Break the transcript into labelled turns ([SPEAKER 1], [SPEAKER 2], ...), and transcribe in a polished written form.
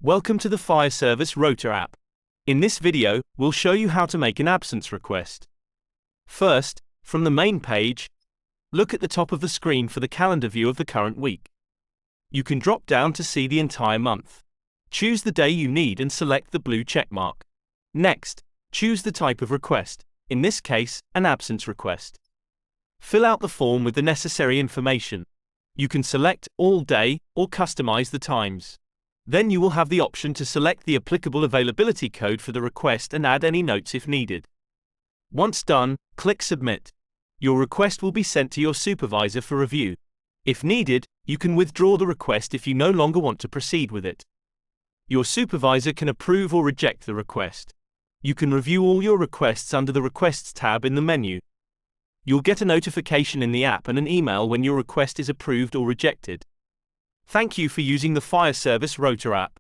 [SPEAKER 1] Welcome to the Fire Service Rota app. In this video, we'll show you how to make an absence request. First, from the main page, look at the top of the screen for the calendar view of the current week. You can drop down to see the entire month. Choose the day you need and select the blue checkmark. Next, choose the type of request, in this case, an absence request. Fill out the form with the necessary information. You can select all day or customize the times. Then you will have the option to select the applicable availability code for the request and add any notes if needed. Once done, click Submit. Your request will be sent to your supervisor for review. If needed, you can withdraw the request if you no longer want to proceed with it. Your supervisor can approve or reject the request. You can review all your requests under the Requests tab in the menu. You'll get a notification in the app and an email when your request is approved or rejected. Thank you for using the Fire Service Rota app.